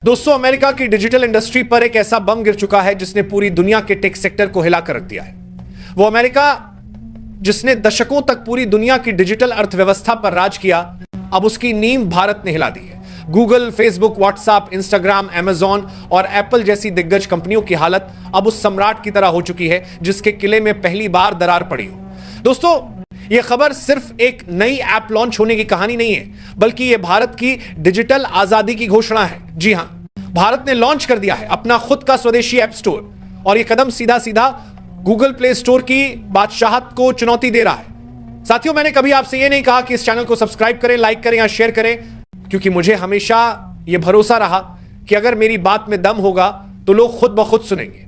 दोस्तों, अमेरिका की digital industry पर एक ऐसा बम गिर चुका है जिसने पूरी दुनिया के टेक सेक्टर को हिलाकर रख दिया है। वो अमेरिका जिसने दशकों तक पूरी दुनिया की डिजिटल अर्थव्यवस्था पर राज किया, अब उसकी नींव भारत ने हिला दी है। Google, Facebook, WhatsApp, Instagram, Amazon और एप्पल जैसी दिग्गज कंपनियों की हालत अब उस सम्राट की तरह हो चुकी है जिसके किले में पहली बार दरार पड़ी हो। दोस्तों, यह खबर सिर्फ एक नई ऐप लॉन्च होने की कहानी नहीं है, बल्कि यह भारत की डिजिटल आजादी की घोषणा है। जी हां, भारत ने लॉन्च कर दिया है अपना खुद का स्वदेशी ऐप स्टोर, और यह कदम सीधा सीधा गूगल प्ले स्टोर की बादशाहत को चुनौती दे रहा है। साथियों, मैंने कभी आपसे यह नहीं कहा कि इस चैनल को सब्सक्राइब करें, लाइक करें या शेयर करें, क्योंकि मुझे हमेशा यह भरोसा रहा कि अगर मेरी बात में दम होगा तो लोग खुद ब खुद सुनेंगे।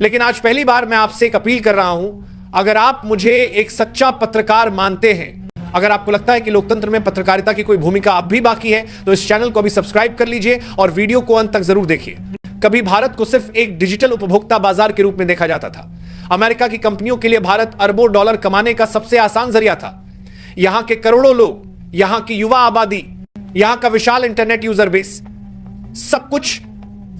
लेकिन आज पहली बार मैं आपसे एक अपील कर रहा हूं, अगर आप मुझे एक सच्चा पत्रकार मानते हैं, अगर आपको लगता है कि लोकतंत्र में पत्रकारिता की कोई भूमिका अब भी बाकी है, तो इस चैनल को अभी सब्सक्राइब कर लीजिए और वीडियो को अंत तक जरूर देखिए। कभी भारत को सिर्फ एक डिजिटल उपभोक्ता बाजार के रूप में देखा जाता था। अमेरिका की कंपनियों के लिए भारत अरबों डॉलर कमाने का सबसे आसान जरिया था। यहां के करोड़ों लोग, यहां की युवा आबादी, यहां का विशाल इंटरनेट यूजर बेस, सब कुछ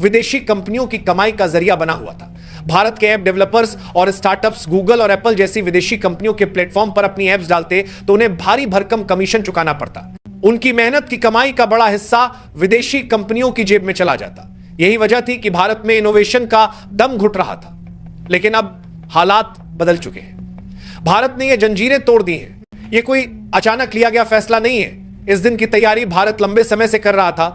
विदेशी कंपनियों की कमाई का जरिया बना हुआ था। भारत के ऐप डेवलपर्स और स्टार्टअप्स गूगल और एप्पल जैसी विदेशी कंपनियों के प्लेटफॉर्म पर अपनी ऐप्स डालते तो उन्हें भारी भरकम कमीशन चुकाना पड़ता। उनकी मेहनत की कमाई का बड़ा हिस्सा विदेशी कंपनियों की जेब में चला जाता। यही वजह थी कि भारत में इनोवेशन का दम घुट रहा था। लेकिन अब हालात बदल चुके हैं। भारत ने यह जंजीरें तोड़ दी हैं। यह कोई अचानक लिया गया फैसला नहीं है। इस दिन की तैयारी भारत लंबे समय से कर रहा था।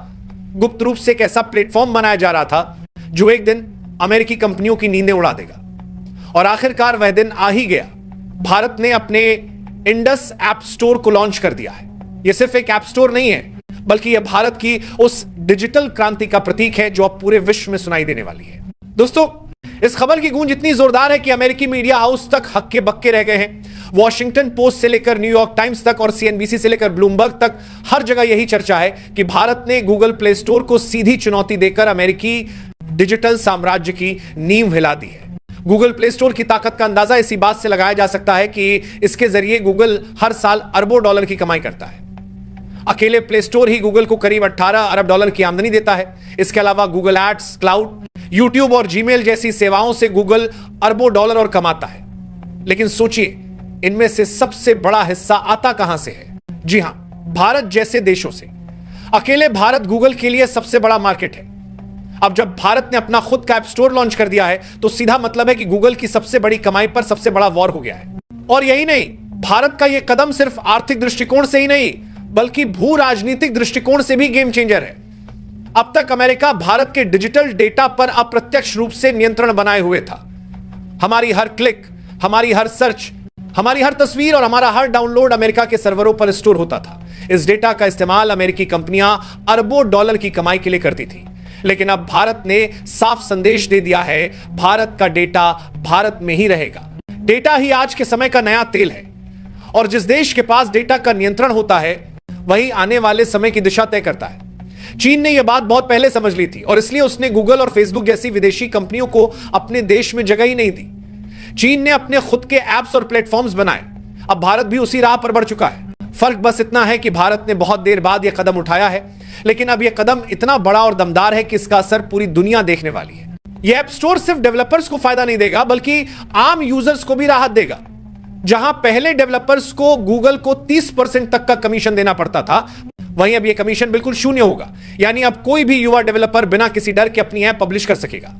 गुप्त रूप से एक ऐसा प्लेटफॉर्म बनाया जा रहा था जो एक दिन अमेरिकी कंपनियों की नींदें उड़ा देगा। और आखिरकार वह दिन आ ही गया। भारत ने अपने इंडस ऐप स्टोर को लॉन्च कर दिया है। यह सिर्फ एक ऐप स्टोर नहीं है, बल्कि यह भारत की उस डिजिटल क्रांति का प्रतीक है जो अब पूरे विश्व में सुनाई देने वाली है। दोस्तों, इस खबर की गूंज इतनी जोरदार है कि अमेरिकी मीडिया हाउस तक हक्के बक्के रह गए हैं। वॉशिंगटन पोस्ट से लेकर न्यूयॉर्क टाइम्स तक और सीएनबीसी से लेकर ब्लूमबर्ग तक हर जगह यही चर्चा है कि भारत ने गूगल प्ले स्टोर को सीधी चुनौती देकर अमेरिकी डिजिटल साम्राज्य की नींव हिला दी है। गूगल प्ले स्टोर की ताकत का अंदाजा इसी बात से लगाया जा सकता है कि इसके जरिए गूगल हर साल अरबों डॉलर की कमाई करता है। अकेले प्ले स्टोर ही गूगल को करीब 18 अरब डॉलर की आमदनी देता है। इसके अलावा गूगल एड्स, क्लाउड, यूट्यूब और जीमेल जैसी सेवाओं से गूगल अरबों डॉलर और कमाता है। लेकिन सोचिए, इनमें से सबसे बड़ा हिस्सा आता कहां से है? जी हां, भारत जैसे देशों से। अकेले भारत गूगल के लिए सबसे बड़ा मार्केट है। अब जब भारत ने अपना खुद का ऐप स्टोर लॉन्च कर दिया है, तो सीधा मतलब है कि गूगल की सबसे बड़ी कमाई पर सबसे बड़ा वॉर हो गया है। और यही नहीं, भारत का यह कदम सिर्फ आर्थिक दृष्टिकोण से ही नहीं, बल्कि भू राजनीतिक दृष्टिकोण से भी गेम चेंजर है। अब तक अमेरिका भारत के डिजिटल डेटा पर अप्रत्यक्ष रूप से नियंत्रण बनाए हुए था। हमारी हर क्लिक, हमारी हर सर्च, हमारी हर तस्वीर और हमारा हर डाउनलोड अमेरिका के सर्वरों पर स्टोर होता था। इस डेटा का इस्तेमाल अमेरिकी कंपनियां अरबों डॉलर की कमाई के लिए करती थी। लेकिन अब भारत ने साफ संदेश दे दिया है, भारत का डेटा भारत में ही रहेगा। डेटा ही आज के समय का नया तेल है, और जिस देश के पास डेटा का नियंत्रण होता है, वही आने वाले समय की दिशा तय करता है। चीन ने यह बात बहुत पहले समझ ली थी, और इसलिए उसने गूगल और फेसबुक जैसी विदेशी कंपनियों को अपने देश में जगह ही नहीं दी। चीन ने अपने खुद के ऐप्स और प्लेटफॉर्म्स बनाए। अब भारत भी उसी राह पर बढ़ चुका है। फर्क बस इतना है कि भारत ने बहुत देर बाद यह कदम उठाया है, लेकिन अब यह कदम इतना बड़ा और दमदार है कि इसका असर पूरी दुनिया देखने वाली है। यह ऐप स्टोर सिर्फ डेवलपर्स को फायदा नहीं देगा, बल्कि आम यूजर्स को भी राहत देगा। जहां पहले डेवलपर्स को गूगल को 30% तक का कमीशन देना पड़ता था, वहीं अब यह कमीशन बिल्कुल शून्य होगा। यानी अब कोई भी युवा डेवलपर बिना किसी डर के अपनी ऐप पब्लिश कर सकेगा।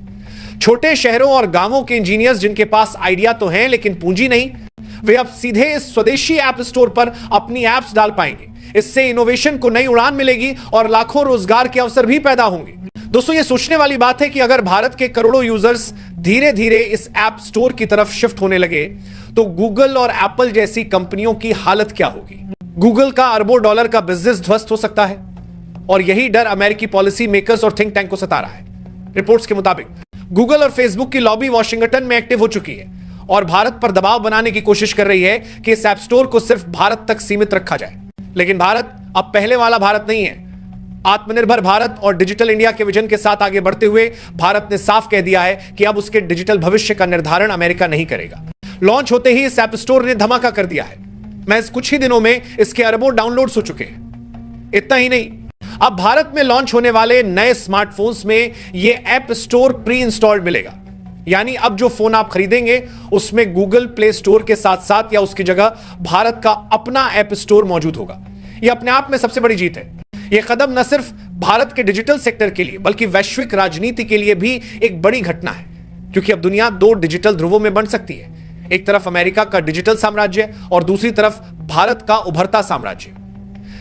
छोटे शहरों और गांवों के इंजीनियर्स जिनके पास आइडिया तो हैं लेकिन पूंजी नहीं, वे अब सीधे इस स्वदेशी ऐप स्टोर पर अपनी ऐप्स डाल पाएंगे। इससे इनोवेशन को नई उड़ान मिलेगी और लाखों रोजगार के अवसर भी पैदा होंगे। दोस्तों, यह सोचने वाली बात है कि अगर भारत के करोड़ों यूजर्स धीरे धीरे इस ऐप स्टोर की तरफ शिफ्ट होने लगे, तो गूगल और एप्पल जैसी कंपनियों की हालत क्या होगी? गूगल का अरबों डॉलर का बिजनेस ध्वस्त हो सकता है, और यही डर अमेरिकी पॉलिसी मेकर्स और थिंक टैंक को सता रहा है। रिपोर्ट्स के मुताबिक गूगल और फेसबुक की लॉबी वॉशिंगटन में एक्टिव हो चुकी है और भारत पर दबाव बनाने की कोशिश कर रही है कि इस ऐप स्टोर को सिर्फ भारत तक सीमित रखा जाए। लेकिन भारत अब पहले वाला भारत नहीं है। आत्मनिर्भर भारत और डिजिटल इंडिया के विजन के साथ आगे बढ़ते हुए भारत ने साफ कह दिया है कि अब उसके डिजिटल भविष्य का निर्धारण अमेरिका नहीं करेगा। लॉन्च होते ही इस ऐप स्टोर ने धमाका कर दिया है। महज कुछ ही दिनों में इसके अरबों डाउनलोड्स हो चुके हैं। इतना ही नहीं, अब भारत में लॉन्च होने वाले नए स्मार्टफोन्स में यह ऐप स्टोर प्री इंस्टॉल्ड मिलेगा। यानी अब जो फोन आप खरीदेंगे उसमें गूगल प्ले स्टोर के साथ साथ या उसकी जगह भारत का अपना ऐप स्टोर मौजूद होगा। यह अपने आप में सबसे बड़ी जीत है। यह कदम न सिर्फ भारत के डिजिटल सेक्टर के लिए बल्कि वैश्विक राजनीति के लिए भी एक बड़ी घटना है, क्योंकि अब दुनिया दो डिजिटल ध्रुवों में बंट सकती है। एक तरफ अमेरिका का डिजिटल साम्राज्य और दूसरी तरफ भारत का उभरता साम्राज्य।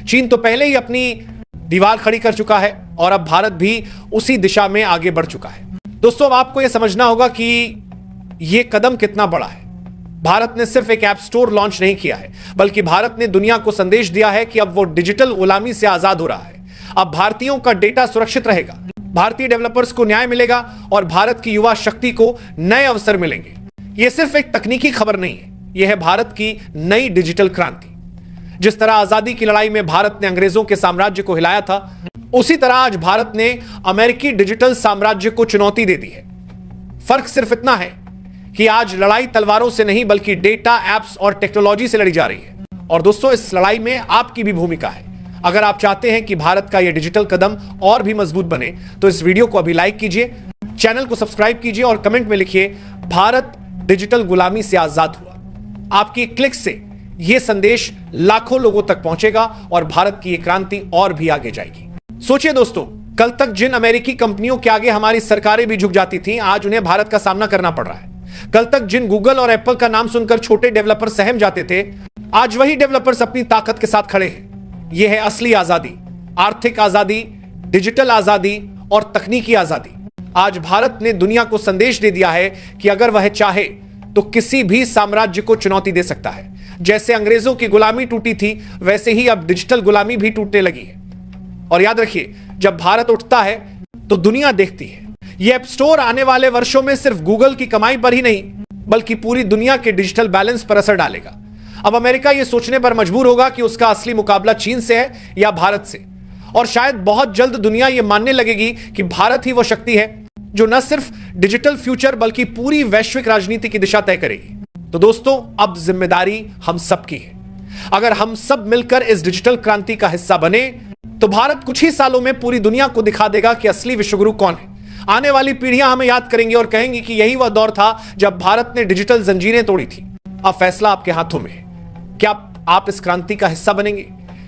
चीन तो पहले ही अपनी दीवार खड़ी कर चुका है और अब भारत भी उसी दिशा में आगे बढ़ चुका है। दोस्तों, अब आपको यह समझना होगा कि यह कदम कितना बड़ा है। भारत ने सिर्फ एक ऐप स्टोर लॉन्च नहीं किया है, बल्कि भारत ने दुनिया को संदेश दिया है कि अब वो डिजिटल गुलामी से आजाद हो रहा है। अब भारतीयों का डेटा सुरक्षित रहेगा, भारतीय डेवलपर्स को न्याय मिलेगा और भारत की युवा शक्ति को नए अवसर मिलेंगे। यह सिर्फ एक तकनीकी खबर नहीं है, यह है भारत की नई डिजिटल क्रांति। जिस तरह आजादी की लड़ाई में भारत ने अंग्रेजों के साम्राज्य को हिलाया था, उसी तरह आज भारत ने अमेरिकी डिजिटल साम्राज्य को चुनौती दे दी है। फर्क सिर्फ इतना है कि आज लड़ाई तलवारों से नहीं बल्कि डेटा, एप्स और टेक्नोलॉजी से लड़ी जा रही है। और दोस्तों, इस लड़ाई में आपकी भी भूमिका है। अगर आप चाहते हैं कि भारत का यह डिजिटल कदम और भी मजबूत बने तो इस वीडियो को अभी लाइक कीजिए, चैनल को सब्सक्राइब कीजिए और कमेंट में लिखिए, भारत डिजिटल गुलामी से आजाद हुआ। आपकी क्लिक से यह संदेश लाखों लोगों तक पहुंचेगा और भारत की यह क्रांति और भी आगे जाएगी। सोचिए दोस्तों, कल तक जिन अमेरिकी कंपनियों के आगे हमारी सरकारें भी झुक जाती थीं, आज उन्हें भारत का सामना करना पड़ रहा है। कल तक जिन गूगल और एप्पल का नाम सुनकर छोटे डेवलपर सहम जाते थे, आज वही डेवलपर्स अपनी ताकत के साथ खड़े हैं। यह है असली आजादी, आर्थिक आजादी, डिजिटल आजादी और तकनीकी आजादी। आज भारत ने दुनिया को संदेश दे दिया है कि अगर वह चाहे तो किसी भी साम्राज्य को चुनौती दे सकता है। जैसे अंग्रेजों की गुलामी टूटी थी, वैसे ही अब डिजिटल गुलामी भी टूटने लगी है। और याद रखिए, जब भारत उठता है तो दुनिया देखती है। यह ऐप स्टोर आने वाले वर्षों में सिर्फ गूगल की कमाई पर ही नहीं बल्कि पूरी दुनिया के डिजिटल बैलेंस पर असर डालेगा। अब अमेरिका यह सोचने पर मजबूर होगा कि उसका असली मुकाबला चीन से है या भारत से। और शायद बहुत जल्द दुनिया यह मानने लगेगी कि भारत ही वो शक्ति है जो न सिर्फ डिजिटल फ्यूचर बल्कि पूरी वैश्विक राजनीति की दिशा तय करेगी। तो दोस्तों, अब जिम्मेदारी हम सबकी है। अगर हम सब मिलकर इस डिजिटल क्रांति का हिस्सा बने तो भारत कुछ ही सालों में पूरी दुनिया को दिखा देगा कि असली विश्वगुरु कौन है। आने वाली पीढ़ियां हमें याद करेंगी और कहेंगी कि यही वह दौर था जब भारत ने डिजिटल जंजीरें तोड़ी थी। अब फैसला आपके हाथों में है। क्या आप इस क्रांति का हिस्सा बनेंगे?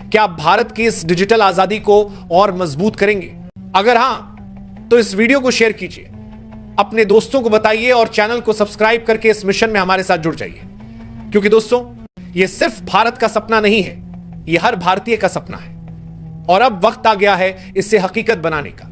क्या आप भारत की इस डिजिटल आजादी को और मजबूत करेंगे? अगर हां, तो इस वीडियो को शेयर कीजिए, अपने दोस्तों को बताइए और चैनल को सब्सक्राइब करके इस मिशन में हमारे साथ जुड़ जाइए। क्योंकि दोस्तों, यह सिर्फ भारत का सपना नहीं है, यह हर भारतीय का सपना है और अब वक्त आ गया है इसे हकीकत बनाने का।